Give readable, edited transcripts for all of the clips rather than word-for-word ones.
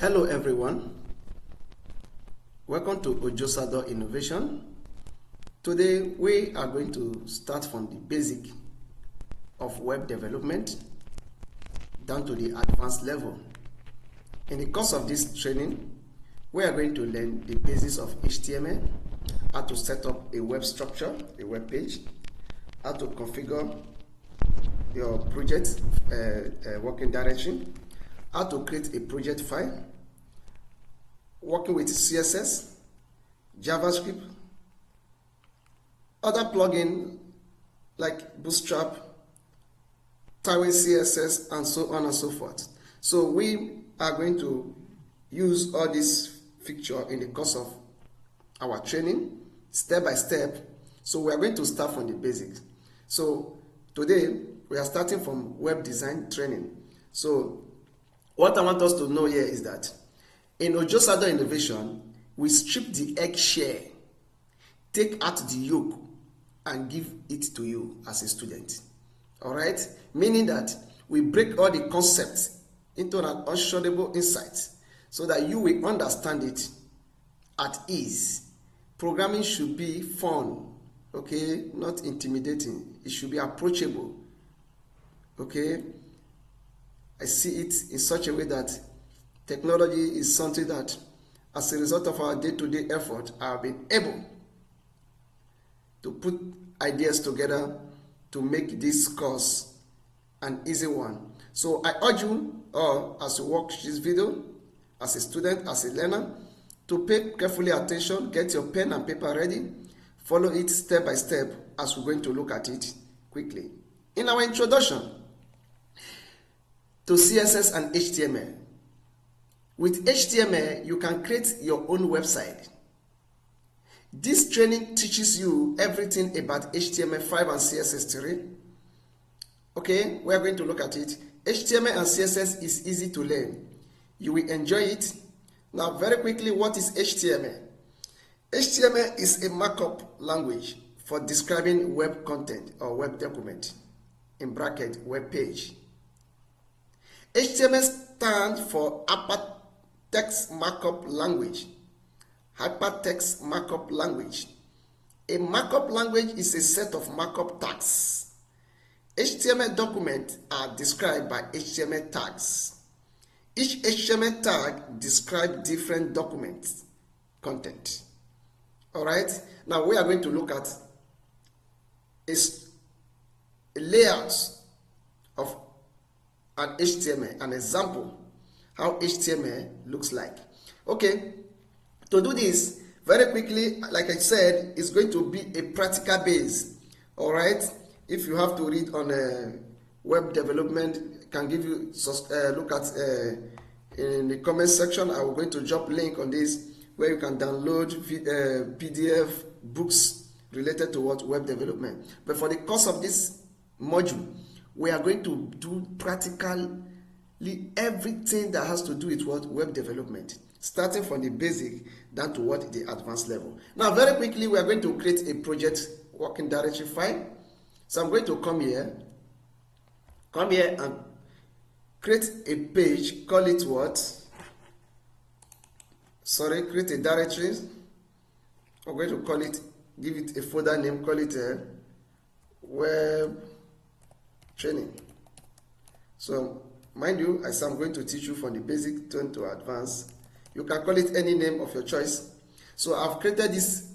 Hello everyone, welcome to Ojiosador Innovation. Today we are going to start from the basic of web development down to the advanced level. In the course of this training, we are going to learn the basis of HTML, how to set up a web structure, a web page, how to configure your project working directory, how to create a project file, working with CSS, JavaScript, other plugins like Bootstrap, Tailwind CSS, and so on and so forth. So we are going to use all these features in the course of our training, step by step. So we are going to start from the basics. So today we are starting from web design training. So what I want us to know here is that in Ojiosador Innovation, we strip the eggshell, take out the yolk, and give it to you as a student. All right? Meaning that we break all the concepts into an unshoreable insight so that you will understand it at ease. Programming should be fun, okay? Not intimidating. It should be approachable, okay? I see it in such a way that technology is something that, as a result of our day-to-day effort, I have been able to put ideas together to make this course an easy one. So I urge you all, as you watch this video, as a student, as a learner, to pay carefully attention, get your pen and paper ready, follow it step by step as we're going to look at it quickly. In our introduction to CSS and HTML, with HTML, you can create your own website. This training teaches you everything about HTML5 and CSS3. Okay, we are going to look at it. HTML and CSS is easy to learn. You will enjoy it. Now, very quickly, what is HTML? HTML is a markup language for describing web content or web document, in bracket, web page. HTML stands for Hypertext Markup Language. Hypertext Markup Language. A markup language is a set of markup tags. HTML documents are described by HTML tags. Each HTML tag describes different document content. All right. Now we are going to look at a layout of an HTML, an example how HTML looks like. Okay, to do this very quickly, like I said, it's going to be a practical base. All right, if you have to read on web development, can give you look at in the comment section. I'm going to drop link on this where you can download PDF books related to what web development. But for the course of this module, we are going to do practically everything that has to do with what web development, starting from the basic down to what the advanced level. Now, very quickly, we are going to create a project working directory file. So I'm going to come here and create a page, call it what? Sorry, create a directory. I'm going to call it, give it a folder name, call it web training. So mind you, as I'm going to teach you from the basic turn to advanced, you can call it any name of your choice. So I've created this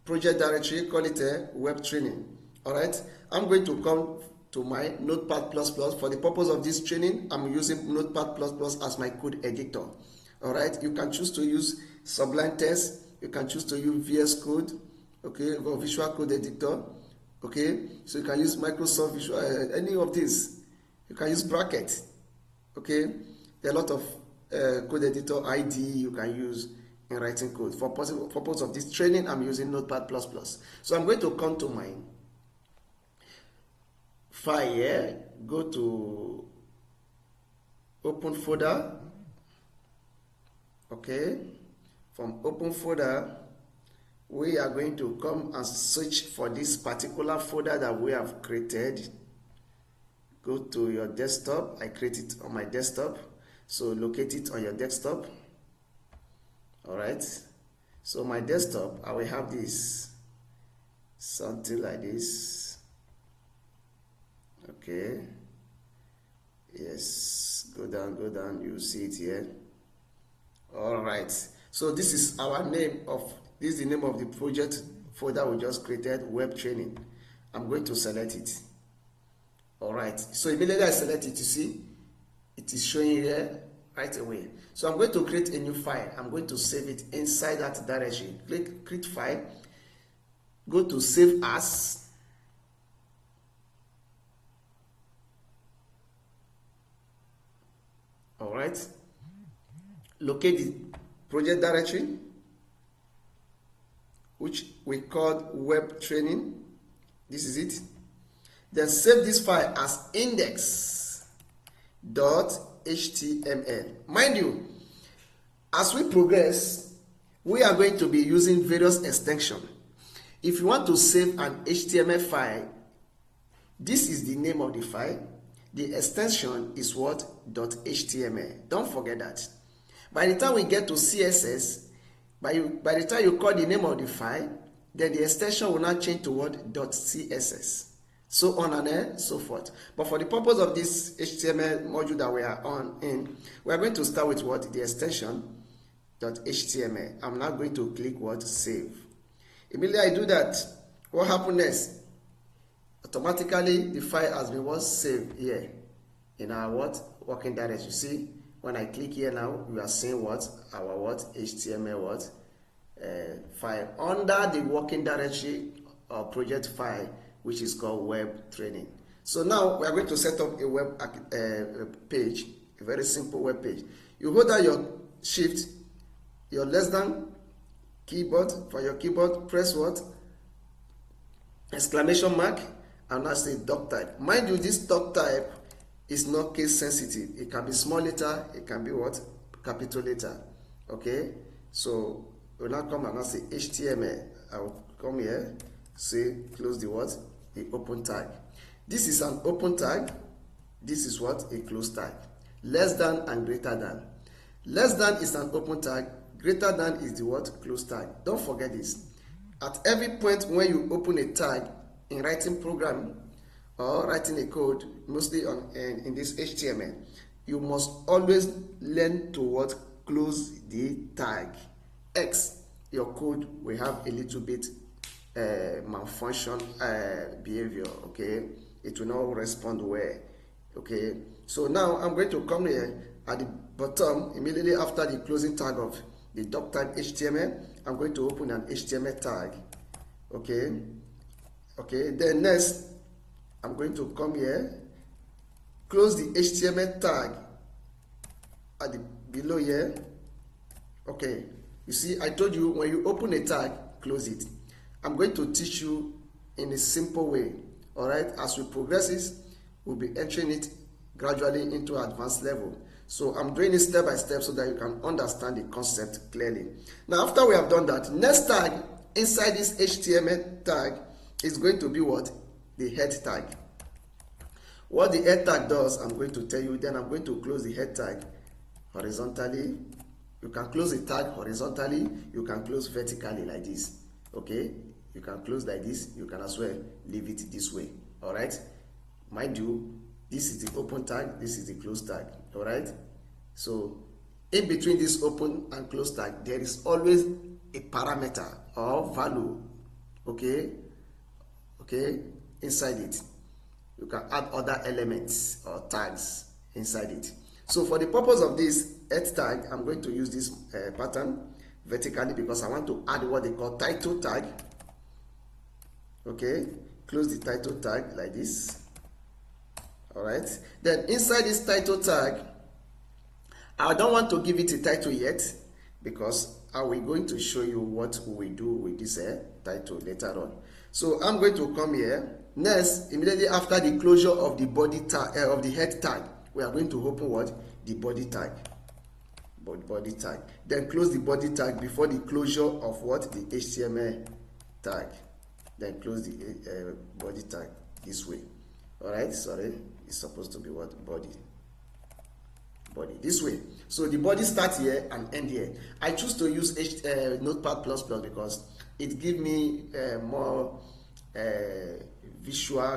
project directory, call it a web training. All right, I'm going to come to my Notepad++. For the purpose of this training, I'm using Notepad++ as my code editor. All right, you can choose to use Sublime Text, you can choose to use VS Code, okay, or Visual Code Editor. Okay, so you can use Microsoft Visual, any of these. You can use bracket. Okay, there are a lot of code editor ID you can use in writing code. For purpose of this training, I'm using Notepad++. So I'm going to come to my file here, go to open folder. Okay, from open folder, we are going to come and search for this particular folder that we have created. Go to your desktop. I create it on my desktop. So locate it on your desktop. All right. So my desktop, I will have this, something like this. Okay. Yes, go down, you see it here. All right. So this is our name of, this is the name of the project folder we just created, web training. I'm going to select it. All right. So immediately I select it, you see, it is showing here right away. So I'm going to create a new file. I'm going to save it inside that directory. Click create file. Go to save as. All right. Locate the project directory, which we call web training. This is it. Then save this file as index.html. Mind you, as we progress, we are going to be using various extensions. If you want to save an HTML file, this is the name of the file. The extension is what? .html. Don't forget that. By the time we get to CSS, by the time you call the name of the file, then the extension will not change to what? .css. So on and so forth. But for the purpose of this HTML module that we are we are going to start with what? The extension .html. I'm now going to click what? Save. Immediately I do that, what happens next? Automatically the file has been what? Saved here in our what? Working directory. You see, when I click here now, we are seeing what? Our what? HTML what? File under the working directory or project file, which is called web training. So now we are going to set up a web page, a very simple web page. You hold down your shift, your less than keyboard, for your keyboard, press what? Exclamation mark, and now say doc type. Mind you, this doc type is not case sensitive. It can be small letter, it can be what? Capital letter. Okay? So we'll now come and now say HTML. I will come here, say close the what? The open tag. This is an open tag. This is what? A close tag. Less than and greater than. Less than is an open tag. Greater than is the what? Close tag. Don't forget this. At every point when you open a tag in writing program or writing a code, mostly in this HTML, you must always learn to what? Close the tag. X, your code will have a little bit malfunction behavior. Okay, it will not respond well. Okay, so now I'm going to come here at the bottom immediately after the closing tag of the doc type HTML. I'm going to open an HTML tag. Okay, then next I'm going to come here, close the HTML tag at the below here. Okay, you see, I told you when you open a tag, close it. I'm going to teach you in a simple way. All right, as we progress, we'll be entering it gradually into advanced level. So I'm doing it step by step so that you can understand the concept clearly. Now, after we have done that, next tag inside this HTML tag is going to be what? The head tag. What the head tag does, I'm going to tell you. Then I'm going to close the head tag horizontally. You can close the tag horizontally. You can close vertically like this. Okay, you can close like this. You can as well leave it this way. All right, mind you, this is the open tag, this is the close tag. All right, so in between this open and close tag, there is always a parameter or value. Okay, inside it you can add other elements or tags inside it. So for the purpose of this head tag, I'm going to use this pattern vertically because I want to add what they call title tag. Okay, close the title tag like this. All right, then inside this title tag, I don't want to give it a title yet because I will going to show you what we do with this title later on. So I'm going to come here. Next, immediately after the closure of the body tag of the head tag, we are going to open what? The body tag. Body tag. Then close the body tag before the closure of what? The HTML tag. Then close the body tag this way. All right. Sorry, it's supposed to be what? Body. this way. So the body starts here and end here. I choose to use Notepad++ because it gives me more visual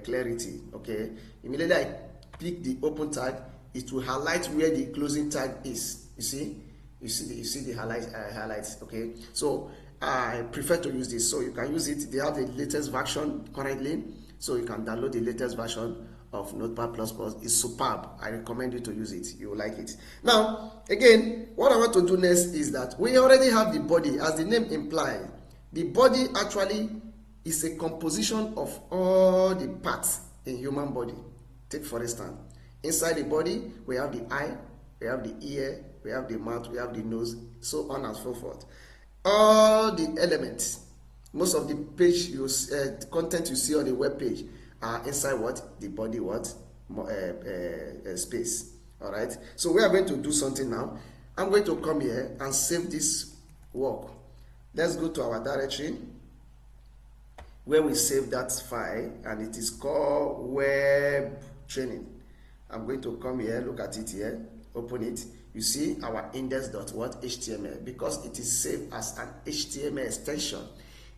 clarity. Okay, immediately I pick the open tag, it will highlight where the closing tag is. You see the highlights. Okay, so I prefer to use this. So you can use it. They have the latest version currently, so you can download the latest version of Notepad++. It's superb. I recommend you to use it. You will like it. Now, again, what I want to do next is that we already have the body. As the name implies, the body actually is a composition of all the parts in human body. Take for instance, inside the body, we have the eye, we have the ear, we have the mouth, we have the nose, so on and so forth. All the elements, most of the page content you see on the web page are inside what? The body space. All right. So we are going to do something now. I'm going to come here and save this work. Let's go to our directory where we save that file, and it is called web training. I'm going to come here, look at it here, open it. You see our index.html, because it is saved as an HTML extension.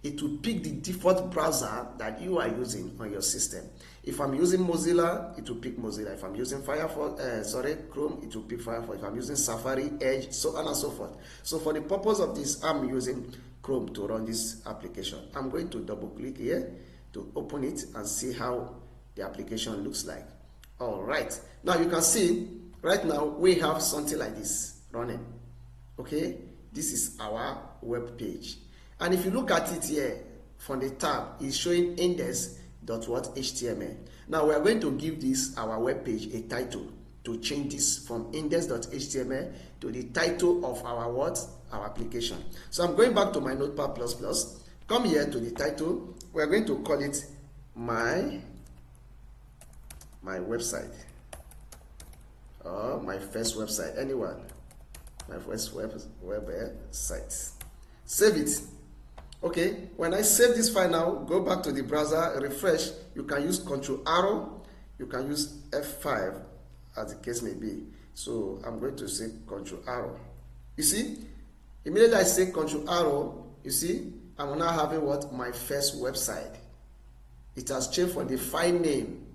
It will pick the default browser that you are using on your system. If I'm using Mozilla, it will pick Mozilla. If I'm using Firefox, Chrome, it will pick Firefox. If I'm using Safari, Edge, so on and so forth. So for the purpose of this, I'm using Chrome to run this application. I'm going to double click here to open it and see how the application looks like. All right. Now you can see right now we have something like this running. Okay. This is our web page. And if you look at it here from the tab, it's showing index.html. Now we are going to give this our web page a title to change this from index.html to the title of our our application. So I'm going back to my Notepad++. Come here to the title. We are going to call it my website, or my first website, anyone. My first website. Save it. Okay, when I save this file now, go back to the browser, refresh. You can use Ctrl arrow, you can use F5 as the case may be. So I'm going to say Ctrl arrow. You see, immediately I say Ctrl arrow, you see, I'm now having what? My first website. It has changed from the file name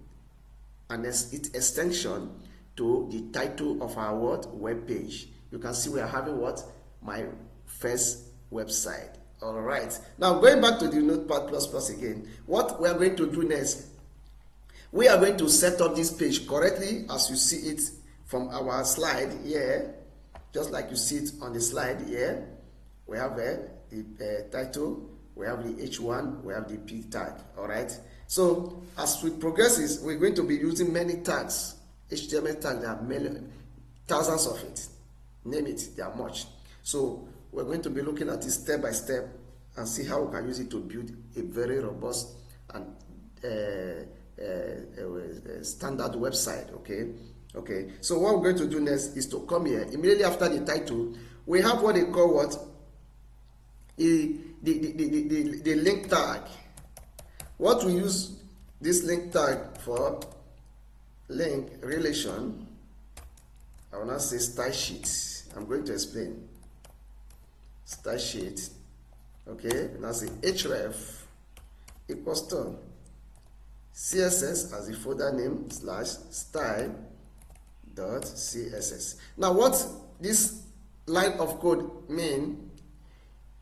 and its extension to the title of our web page. You can see we are having what? My first website. All right. Now going back to the Notepad++ again, what we are going to do next, we are going to set up this page correctly as you see it from our slide here, just like you see it on the slide here. We have the title, we have the H1, we have the P tag. All right. So as we progress, we're going to be using many tags, HTML tags. There are thousands of it. Name it, they are much. So we're going to be looking at it step by step and see how we can use it to build a very robust and standard website. Okay. So what we're going to do next is to come here. Immediately after the title, we have what they call what? The link tag. What we use this link tag for? Link relation. I will not say style sheet. I'm going to explain. Style sheet. Okay, now say href equals to css as the folder name / style.css. Now what this line of code mean?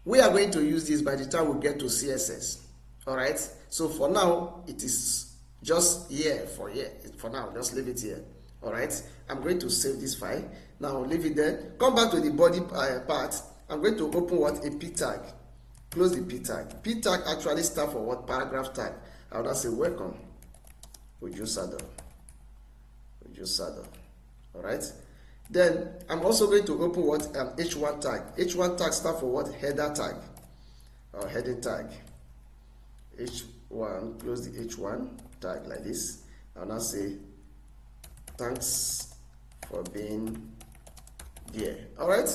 We are going to use this by the time we get to CSS. All right. So for now, it is just here for now. Just leave it here. All right. I'm going to save this file. Now leave it there. Come back to the body part. I'm going to open what? A P tag. Close the P tag. P tag actually stands for what? Paragraph tag. I would say welcome, Ojiosador. All right. Then I'm also going to open what? H1 tag. H1 tag stands for what? Header tag or heading tag. H1. Close the H1 tag like this. I'll now say thanks for being there. All right.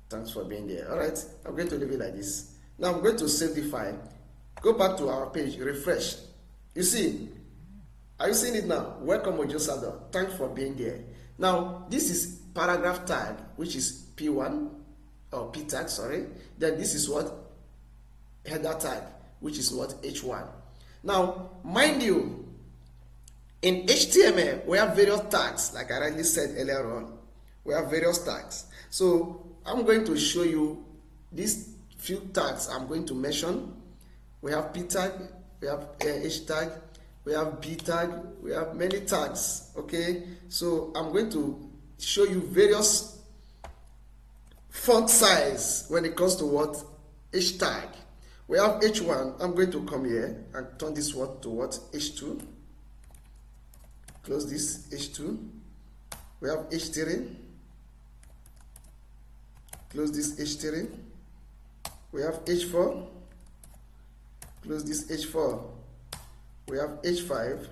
Thanks for being there. All right. I'm going to leave it like this. Now I'm going to save the file. Go back to our page. Refresh. You see? Are you seeing it now? Welcome, Ojiosador. Thanks for being there. Now, this is paragraph tag, which is P1 or P tag, sorry. Then this is what? Header tag, which is what? H1. Now, mind you, in HTML, we have various tags, like I rightly said earlier on. We have various tags. So, I'm going to show you these few tags I'm going to mention. We have P tag, we have H tag, we have B tag, we have many tags, okay? So, I'm going to show you various font size when it comes to what? H tag. We have H1. I'm going to come here and turn this word to what? H2. Close this H2. We have H3. Close this H3. We have H4. Close this H4. We have H5.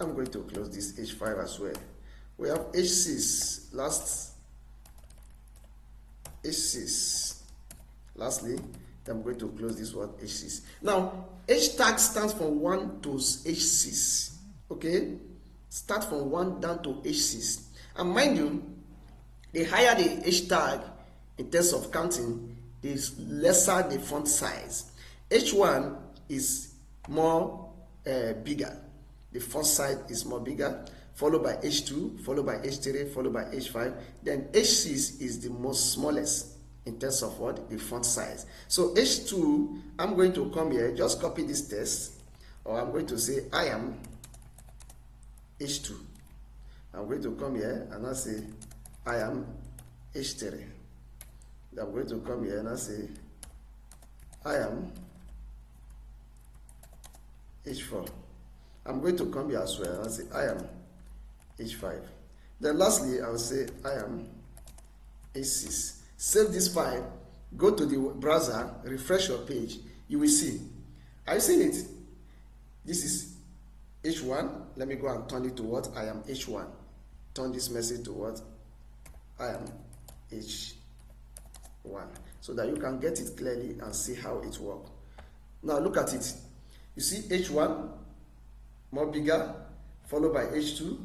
I'm going to close this H5 as well. We have H6. H6. Lastly, I'm going to close this word H6. Now, H tag stands from 1 to H6. Okay? Start from 1 down to H6. And mind you, the higher the H tag in terms of counting, the lesser the font size. H1 is more bigger. The font size is more bigger, followed by H2, followed by H3, followed by H5. Then H6 is the most smallest in terms of what? The font size. So H2, I'm going to come here, just copy this text, or I'm going to say I am H2. I'm going to come here and I say I am H3. I'm going to come here and I say I am H4. I'm going to come here as well and I say I am H5. Then lastly, I'll say I am H6. Save this file, go to the browser, refresh your page. You will see. Are you seeing it? This is H1. Let me go and turn it to what? I am H1. Turn this message to what? I am H1. So that you can get it clearly and see how it works. Now look at it. You see H1, more bigger, followed by H2,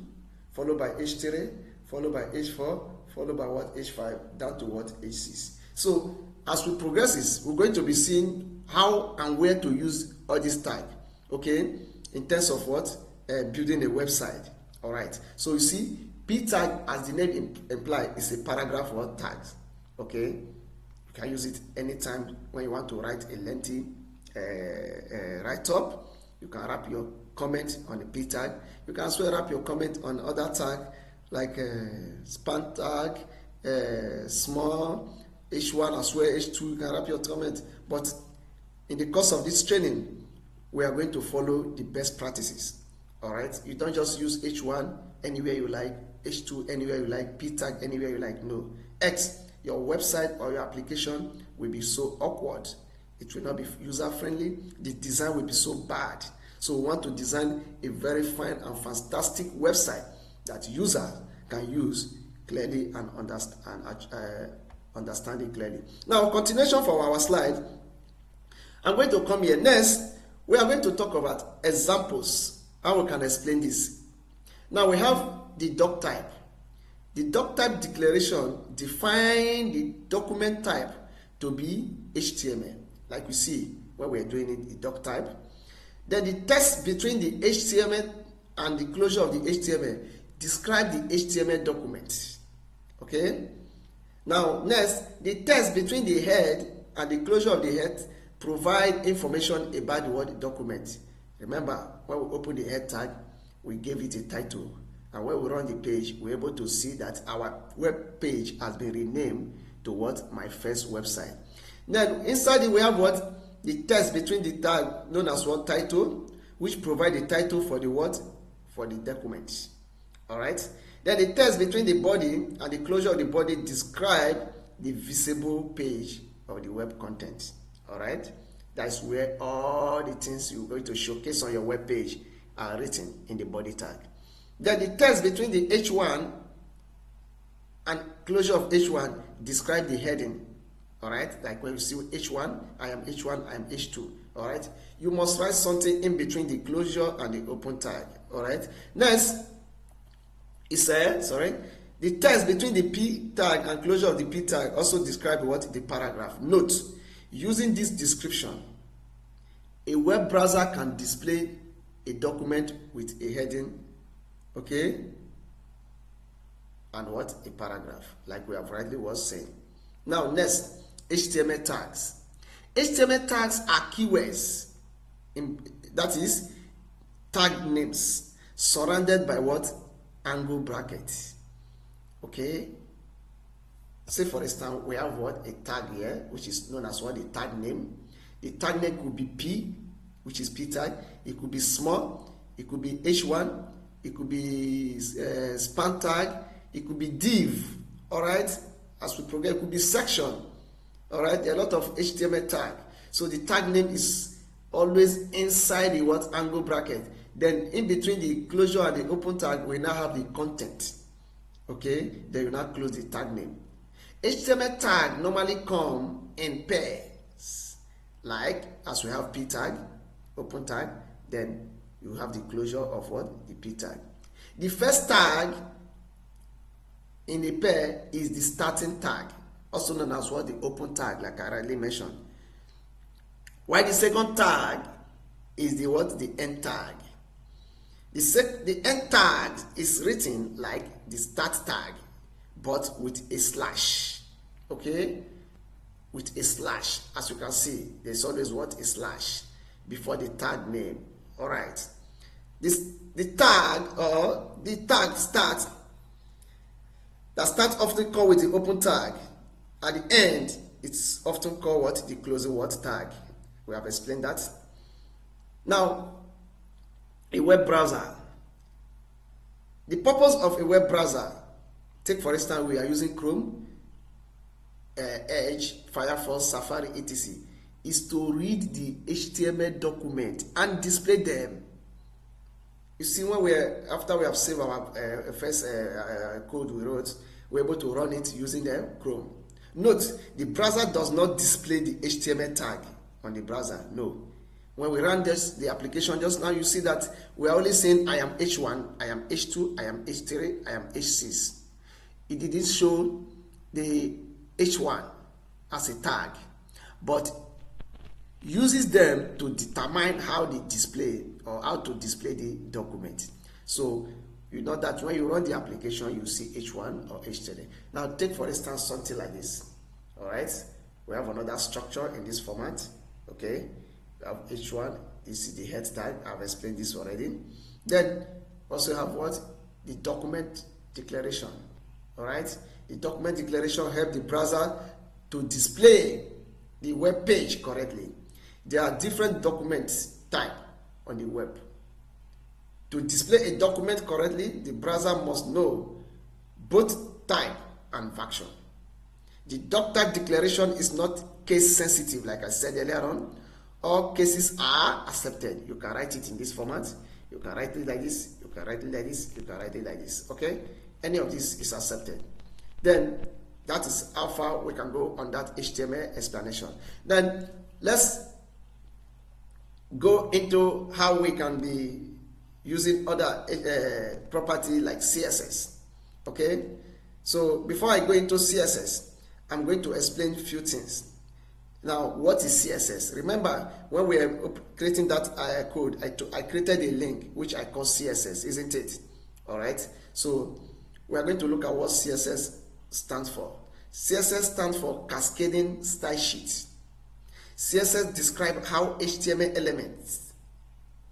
followed by H3, followed by H4, followed by what? H5, down to what? H6. So as we progress, we're going to be seeing how and where to use all this tag, okay, in terms of what? Building a website. All right. So you see, P tag, as the name implies, is a paragraph or tag. Okay. You can use it anytime when you want to write a lengthy write-up. You can wrap your comment on a P tag. You can also wrap your comment on other tag like span tag, small, H1 as well, H2. You can wrap your comment. But in the course of this training, we are going to follow the best practices. All right. You don't just use H1 anywhere you like, H2 anywhere you like, P tag anywhere you like. No. X, your website or your application will be so awkward. It will not be user friendly. The design will be so bad. So we want to design a very fine and fantastic website that users can use clearly and understand it clearly. Now, continuation for our slide. I'm going to come here. Next, we are going to talk about examples, how we can explain this. Now, we have the doc type. The doc type declaration defines the document type to be HTML, like we see when we're doing it, the doc type. Then the text between the HTML and the closure of the HTML describe the HTML document. Okay? Now, next, the text between the head and the closure of the head provide information about the word document. Remember, when we open the head tag, we gave it a title. And when we run the page, we're able to see that our web page has been renamed to what? My first website. Then inside it, we have what? The text between the tag known as what? Title, which provide the title for the what? For the document. Alright? Then the text between the body and the closure of the body describe the visible page of the web content. Alright? That's where all the things you're going to showcase on your web page are written in the body tag. Then the text between the H1 and closure of H1 describe the heading. Alright, like when you see H1, I am H1, I am H2. Alright, you must write something in between the closure and the open tag. Alright, next, It said, sorry, the text between the p tag and closure of the p tag also describe what? The paragraph. Note, using this description, a web browser can display a document with a heading, okay, and what? A paragraph, like we have rightly was saying. Now, next, HTML tags. HTML tags are keywords, that is, tag names, surrounded by what? Angle brackets. Okay? Say for instance, we have what? A tag here, which is known as what? The tag name. The tag name could be P, which is P tag. It could be small. It could be H1. It could be span tag. It could be div. All right? As we progress, it could be section. All right? There are a lot of HTML tag. So the tag name is always inside the what? Angle bracket. Then in between the closure and the open tag, we now have the content. Okay? Then you now close the tag name. HTML tag normally come in pairs, like as we have p tag, open tag, then you have the closure of what? The p tag. The first tag in the pair is the starting tag, also known as what? The open tag, like I already mentioned. While the second tag is the what? The end tag. The end tag is written like the start tag, but with a slash. Okay? With a slash. As you can see, there's always what? A slash before the tag name. Alright. The tag or the tag start that starts often called with the open tag. At the end, it's often called what? The closing what? Tag. We have explained that. Now, a web browser. The purpose of a web browser, take for instance, we are using Chrome, Edge, Firefox, Safari, etc., is to read the HTML document and display them. You see, after we have saved our first code we wrote, we're able to run it using the Chrome. Note, the browser does not display the HTML tag on the browser. No. When we run the application just now, you see that we are only saying I am H1, I am H2, I am H3, I am H6. It didn't show the H1 as a tag, but uses them to determine how they display or how to display the document. So you know that when you run the application, you see H1 or H3. Now take for instance something like this. All right, we have another structure in this format. Okay. We have H1, this is the head tag. I've explained this already. Then also have what? The document declaration. Alright? The document declaration helps the browser to display the web page correctly. There are different document type on the web. To display a document correctly, the browser must know both type and function. The document declaration is not case sensitive, like I said earlier on. All cases are accepted. You can write it in this format. You can write it like this. You can write it like this. You can write it like this. Okay? Any of this is accepted. Then that is how far we can go on that HTML explanation. Then let's go into how we can be using other property like CSS. Okay? So before I go into CSS, I'm going to explain a few things. Now, what is CSS? Remember, when we are creating that code, I created a link which I call CSS, isn't it? All right. So we are going to look at what CSS stands for. CSS stands for Cascading Style Sheet. CSS describes how HTML elements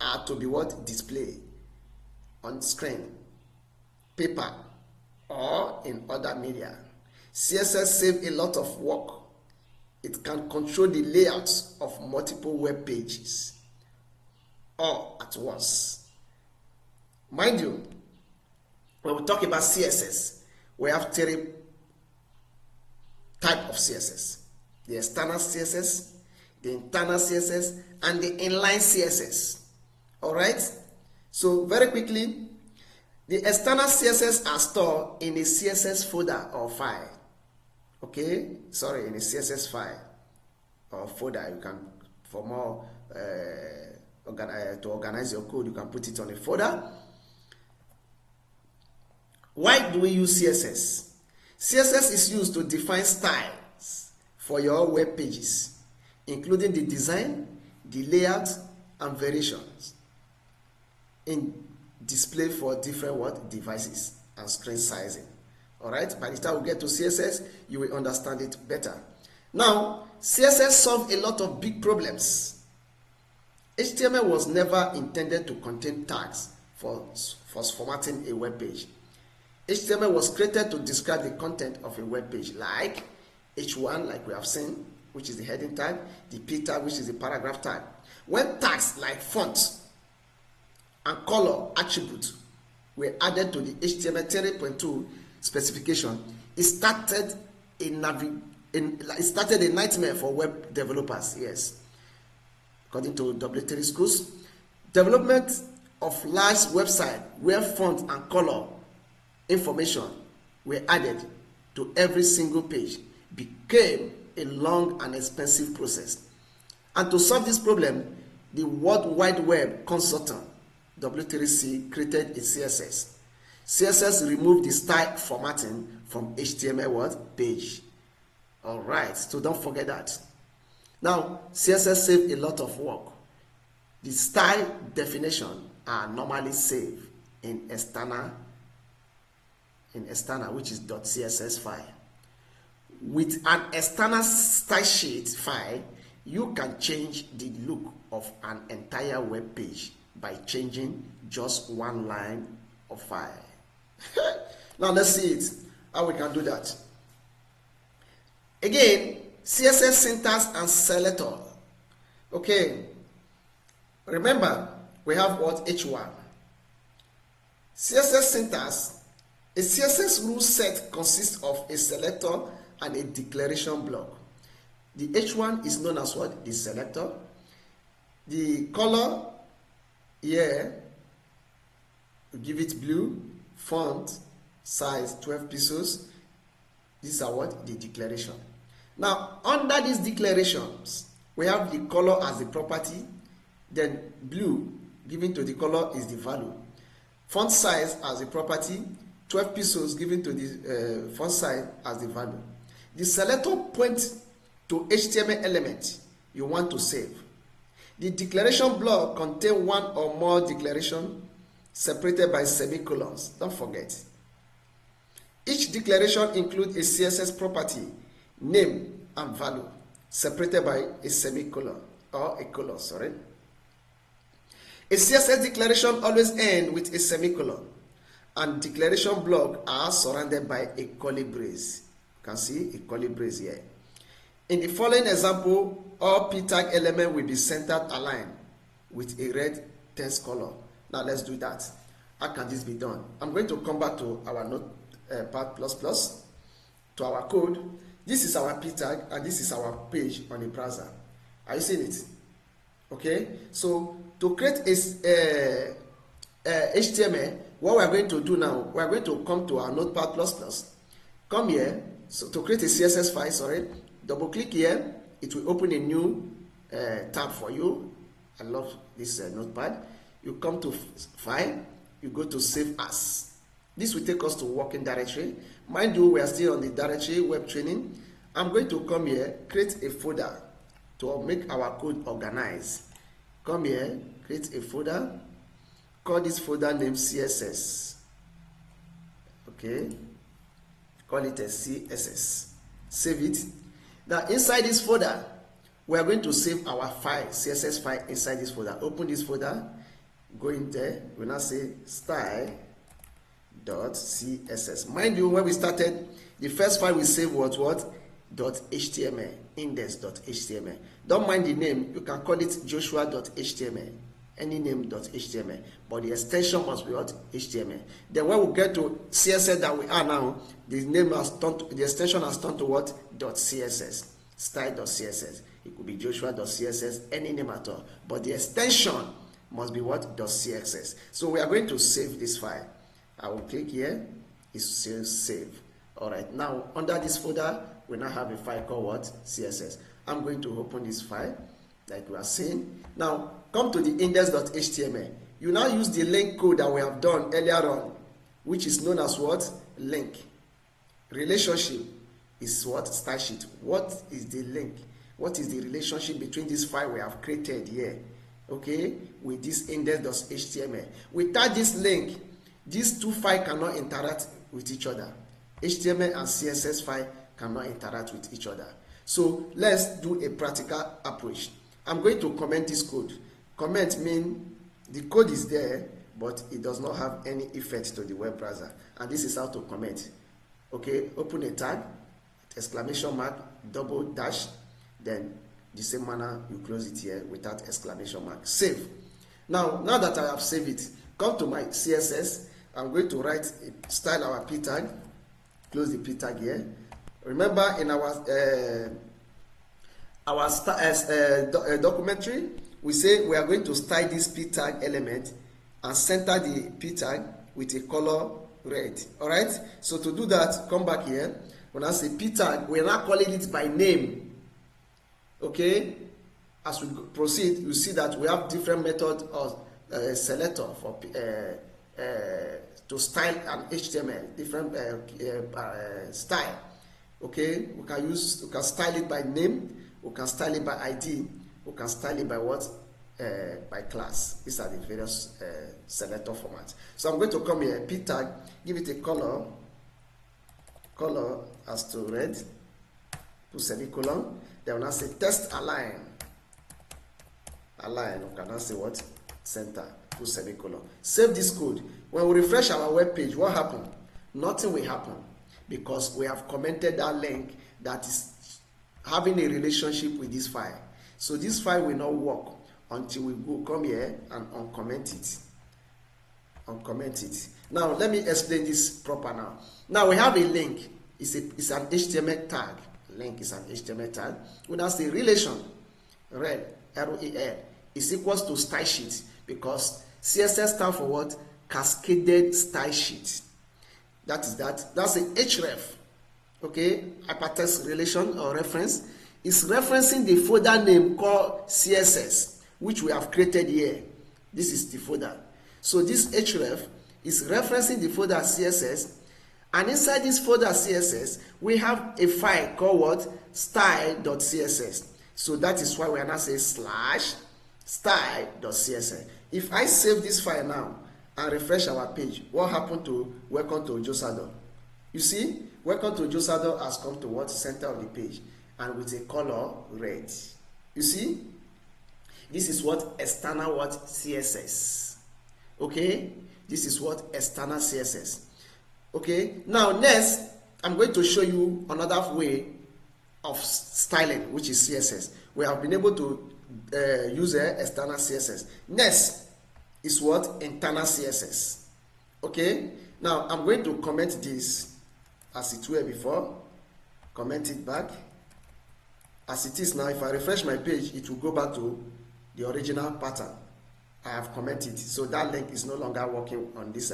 are to be what? Displayed on screen, paper, or in other media. CSS saves a lot of work. It can control the layouts of multiple web pages all at once. Mind you, when we talk about CSS, we have three types of CSS. The external CSS, the internal CSS, and the inline CSS. Alright? So very quickly, the external CSS are stored in a CSS folder or file. Okay, sorry, in a CSS file or folder. You can, for more to organize your code, you can put it on a folder. Why do we use CSS? CSS is used to define styles for your web pages, including the design, the layout, and variations in display for different devices and screen sizing. Alright, by the time we get to CSS, you will understand it better. Now, CSS solved a lot of big problems. HTML was never intended to contain tags for formatting a web page. HTML was created to describe the content of a web page, like H1, like we have seen, which is the heading tag, the P tag, which is the paragraph tag. When tags like font and color attributes were added to the HTML 3.2 specification, it started a nightmare for web developers. Yes, according to W3 Schools, development of large website where font and color information were added to every single page became a long and expensive process. And to solve this problem, the World Wide Web consultant W3C created a CSS. CSS removed the style formatting from HTML page. Alright, so don't forget that. Now, CSS saved a lot of work. The style definition are normally saved in external, which is .css file. With an external style sheet file, you can change the look of an entire web page by changing just one line of file. Now let's see it, how we can do that. Again, CSS syntax and selector. Okay, remember we have what? H1. CSS syntax. A CSS rule set consists of a selector and a declaration block. The H1 is known as what? The selector. The color here, we give it blue, font, size 12 pixels. These are what? The declaration. Now, under these declarations, we have the color as the property, then blue given to the color is the value. Font size as the property, 12 pixels given to the font size as the value. The selector points to HTML element you want to save. The declaration block contains one or more declarations separated by semicolons. Don't forget. Each declaration includes a CSS property, name and value, separated by a semicolon or a colon, sorry. A CSS declaration always ends with a semicolon, and declaration blocks are surrounded by a curly brace. You can see a curly brace here. In the following example, all P tag elements will be centered aligned with a red text color. Now let's do that. How can this be done? I'm going to come back to our Notepad++, to our code. This is our P tag and this is our page on the browser. Are you seeing it? Okay, so to create a HTML, what we are going to do now, we are going to come to our Notepad++. Come here, so to create a CSS file, sorry, double click here, it will open a new tab for you. I love this notepad. You come to file, you go to save as. This will take us to working directory. Mind you, we are still on the directory web training. I'm going to come here, create a folder to make our code organized. Come here, create a folder, call this folder name CSS. Okay, call it a CSS. Save it. Now inside this folder, we are going to save our file, CSS file inside this folder. Open this folder, go in there, we now say style.css. Mind you, when we started, the first file we saved was what? .html, index.html. Don't mind the name, you can call it joshua.html, any name .html, but the extension must be what? HTML. Then when we get to CSS that we are now, the name has turned to, the extension has turned to what? .css, style.css. It could be joshua.css, any name at all, but the extension must be what? .css. So we are going to save this file. I will click here, it says save. Alright, now under this folder, we now have a file called what? CSS. I'm going to open this file, like we are seeing. Now, come to the index.html. You now use the link code that we have done earlier on. which is known as what? Link. Relationship is what? Style sheet. What is the link? What is the relationship between this file we have created here, okay, with this index.html? Without this link, these two files cannot interact with each other. HTML and CSS file cannot interact with each other. So let's do a practical approach. I'm going to comment this code. Comment means the code is there, but it does not have any effect to the web browser. And this is how to comment. Okay, open a tag, exclamation mark, double dash, then the same manner you close it here without exclamation mark. Save. Now that I have saved it, come to my CSS. I'm going to write style our p tag. Close the p tag here. Remember in our documentary, we say we are going to style this p tag element and center the p tag with a color red. All right. So to do that, come back here. When I say p tag, we're not calling it by name. Okay. As we proceed, you see that we have different methods of selector for to style an HTML, different style. Okay, we can style it by name, we can style it by ID, we can style it by what? By class. These are the various selector formats. So I'm going to come here, p tag, give it a color as to red, put semicolon. Then when I say test align, we can now say what? Center, put semicolon. Save this code. When we refresh our web page, what happened? Nothing will happen, because we have commented that link that is having a relationship with this file. So this file will not work until we come here and uncomment it. Now let me explain this proper now. Now we have a link. It's an HTML tag. Link is an HTML tag. When I say relation, rel, REL, is equals to style sheet, because CSS stands for what? Cascaded style sheet. That's a href. Okay, hypertext relation or reference is referencing the folder name called CSS, which we have created here. This is the folder. So this href is referencing the folder CSS, and inside this folder CSS we have a file called what? Style.css. So that is why we are now saying /style.css. If I save this file now and refresh our page, what happened to welcome to Ojiosador? You see, welcome to Ojiosador has come to what? Center of the page, and with a color red. You see, this is what? External what? CSS. Okay, this is what? External CSS. Okay, now next I'm going to show you another way of styling, which is CSS. We have been able to use external CSS. Next is what? Internal CSS. Okay, now I'm going to comment this as it were before, comment it back as it is now. If I refresh my page, it will go back to the original pattern I have commented. So that link is no longer working on this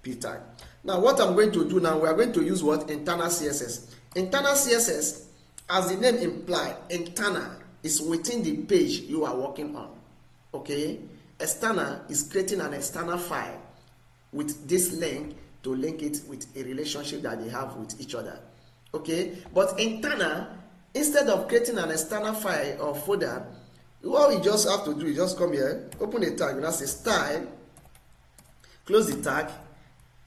p tag. Now what I'm going to do now, we are going to use what? Internal CSS. Internal CSS, as the name implies, internal is within the page you are working on. Okay, external is creating an external file with this link to link it with a relationship that they have with each other. Okay, but internal, instead of creating an external file or folder, what you just have to do is just come here, open a tag, and say style, close the tag,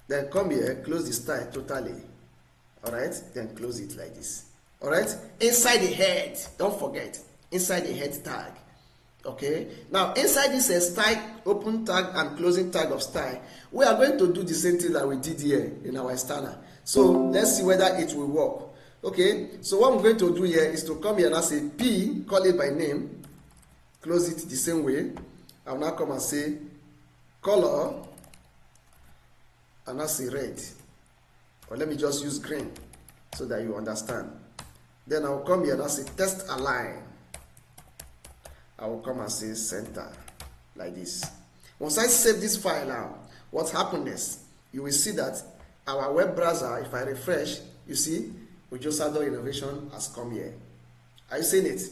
then come here, close the style totally. All right, then close it like this. All right, inside the head, don't forget, inside the head tag. Okay, now inside this style, open tag and closing tag of style, we are going to do the same thing that we did here in our external. So let's see whether it will work. Okay, so what I'm going to do here is to come here and say P, call it by name, close it the same way. I'll now come and say color, and I say red, or let me just use green so that you understand. Then I'll come here and I say test align. I will come and say center like this. Once I save this file now, what happens? You will see that our web browser, if I refresh, you see Ojiosador Innovation has come here. Are you seeing it?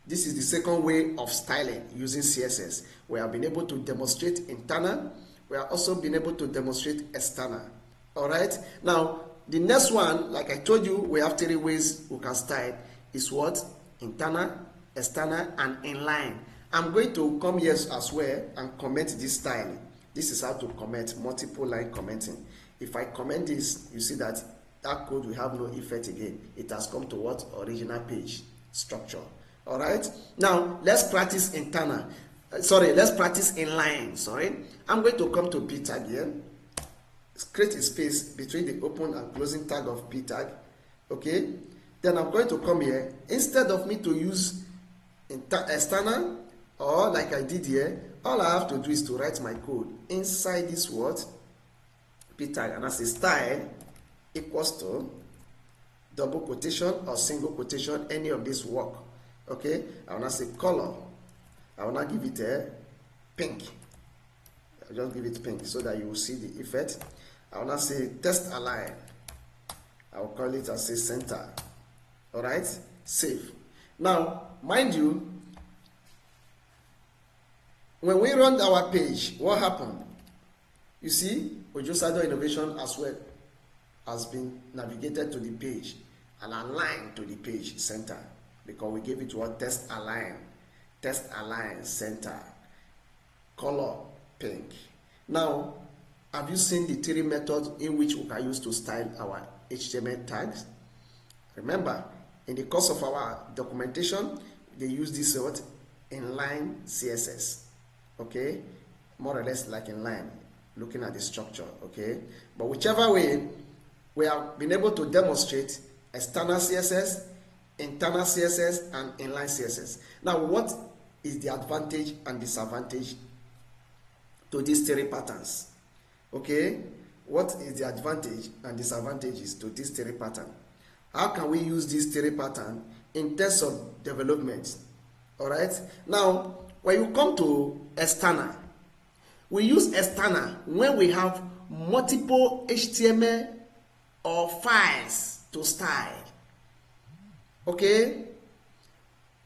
This is the second way of styling using CSS. We have been able to demonstrate internal. We have also been able to demonstrate external. All right. Now, the next one, like I told you, we have 3 ways we can style. Is what? Internal, external, and inline. I'm going to come here as well and comment this style. This is how to comment multiple line commenting. If I comment this, you see that that code will have no effect again. It has come to what? Original page structure. All right. Now, let's practice internal. Let's practice inline. I'm going to come to p tag here. Create a space between the open and closing tag of p tag. Okay. Then I'm going to come here. Instead of me to use external or like I did here, all I have to do is to write my code inside this word p tag, and I say style equals to double quotation or single quotation, any of this work. Okay. I want to say color. I want to give it a pink. I'll just give it pink so that you will see the effect. I want to say text align. I will call it as a center. All right, save. Now, mind you, when we run our page, what happened? You see, Ojiosador Innovation as well has been navigated to the page and aligned to the page center because we gave it what? Text align center, color pink. Now, have you seen the 3 methods in which we can use to style our HTML tags? Remember, in the course of our documentation, they use this word inline CSS. Okay, more or less like inline, looking at the structure. Okay, but whichever way, we have been able to demonstrate external CSS, internal CSS, and inline CSS. Now, what is the advantage and disadvantage to these 3 patterns? Okay, what is the advantage and disadvantages to this 3 pattern? How can we use this 3 pattern in terms of development? All right. Now, when you come to external, we use external when we have multiple HTML or files to style. Okay,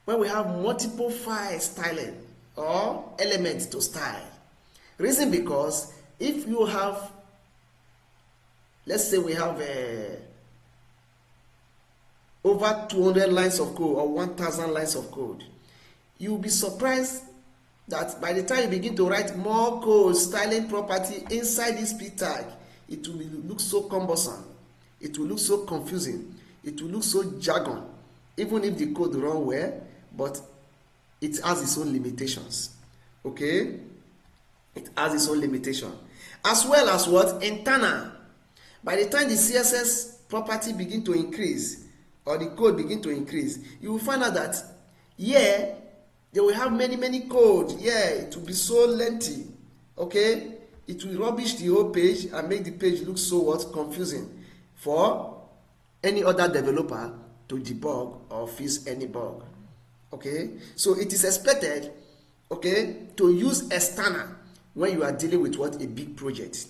when we have multiple file styling or elements to style. Reason because if you have, let's say we have over 200 lines of code or 1,000 lines of code, you'll be surprised that by the time you begin to write more code styling property inside this p tag, it will look so cumbersome, it will look so confusing, it will look so jargon, even if the code run well, but it has its own limitations. Okay, it has its own limitation, as well as what? Internal. By the time the CSS property begin to increase or the code begin to increase, you will find out that they will have many code. It will be so lengthy. Okay, it will rubbish the whole page and make the page look so what? Confusing for any other developer to debug or fix any bug. Okay, so it is expected, okay, to use external when you are dealing with what? A big project.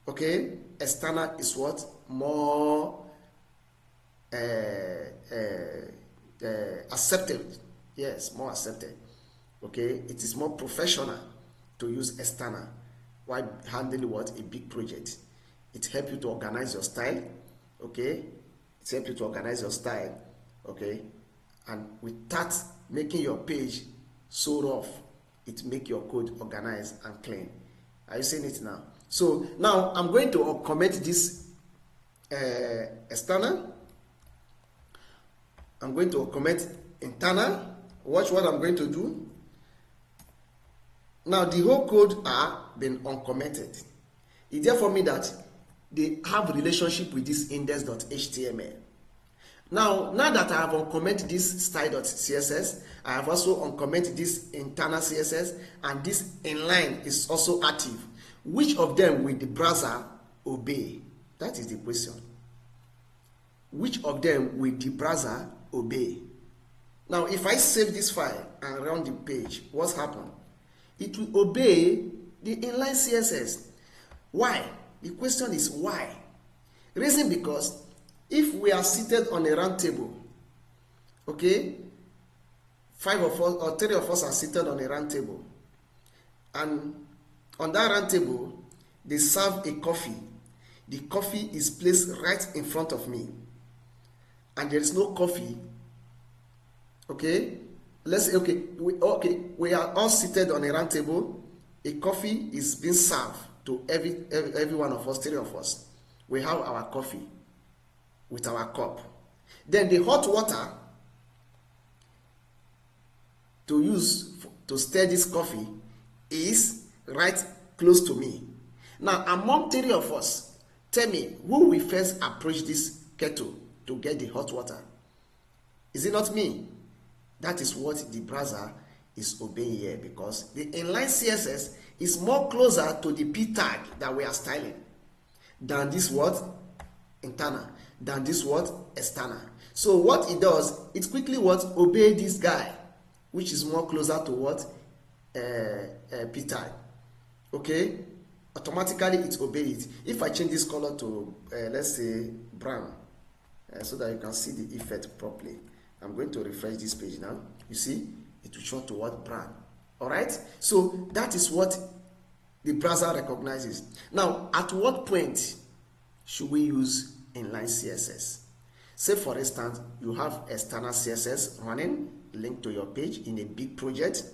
Okay, external is what? More accepted. Yes, more accepted. Okay, it is more professional to use external while handling what? A big project. It helps you to organize your style. Okay, it helps you to organize your style. Okay, and with that making your page so rough, it make your code organized and clean. Are you seeing it now? So now I'm going to comment this external. I'm going to comment internal. Watch what I'm going to do. Now the whole code are been uncommented. It therefore means that they have relationship with this index.html. Now that I have uncommented this style.css, I have also uncommented this internal CSS, and this inline is also active. Which of them will the browser obey? That is the question. Which of them will the browser obey? Now, if I save this file and run the page, what's happened? It will obey the inline CSS. Why? The question is why? Reason because if we are seated on a round table, okay, 5 of us or 3 of us are seated on a round table, and on that round table they serve a coffee. the coffee is placed right in front of me and there is no coffee, okay, let's say, we are all seated on a round table, a coffee is being served to every one of us, 3 of us. We have our coffee with our cup. Then the hot water to use to stir this coffee is right close to me. Now, among 3 of us, tell me, who will first approach this kettle to get the hot water? Is it not me? That is what the browser is obeying here, because the inline CSS is more closer to the p tag that we are styling than this what? Internal. Than this what? External. So what it does, it quickly what? Obey this guy, which is more closer to what? P tag. Okay? Automatically it obeys it. If I change this color to let's say brown, so that you can see the effect properly. I'm going to refresh this page now. You see, it will show to what? Brown. Alright? So that is what the browser recognizes. Now, at what point should we use inline CSS? Say for instance, you have external CSS running linked to your page in a big project.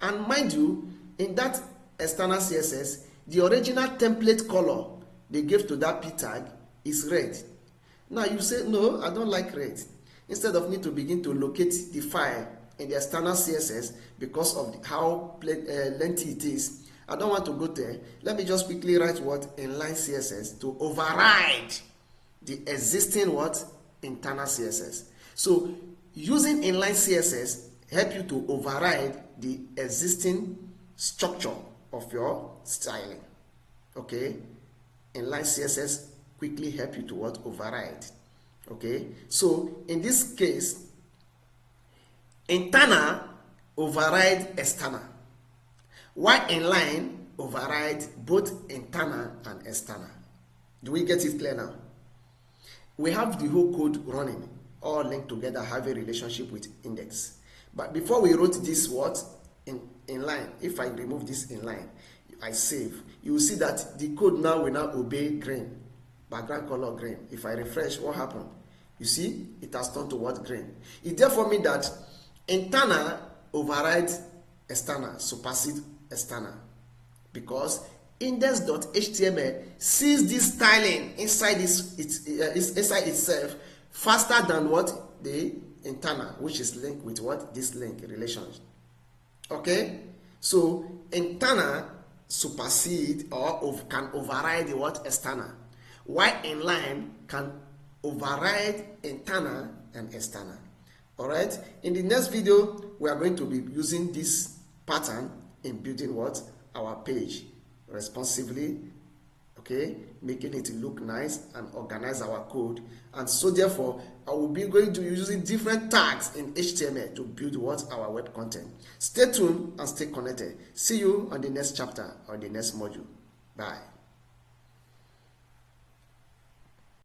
And mind you, in that external CSS, the original template color they gave to that p tag is red. Now you say, no, I don't like red. Instead of need to begin to locate the file in the external CSS because of how lengthy it is, I don't want to go there. Let me just quickly write what? Inline CSS to override the existing what? Internal CSS. So using inline CSS help you to override the existing structure of your styling. Okay? Inline CSS quickly help you to what? Override. Okay? So in this case, internal override external, while inline override both internal and external. Do we get it clear now? We have the whole code running, all linked together, have a relationship with index. But before we wrote this what? Inline, if I remove this inline, I save, you will see that the code now will now obey green, background color green. If I refresh, what happened? You see, it has turned to what? Green. It therefore means that internal overrides external, supersede external, because index.html sees this styling inside inside itself faster than what? The internal, which is linked with what? This link relations. Okay, so internal supersede or can override the what? External, while inline can override internal and external. All right, in the next video we are going to be using this pattern in building what? Our page responsively, okay, making it look nice and organize our code. And so therefore I will be going to be using different tags in HTML to build what? Our web content. Stay tuned and stay connected. See you on the next chapter or the next module. Bye.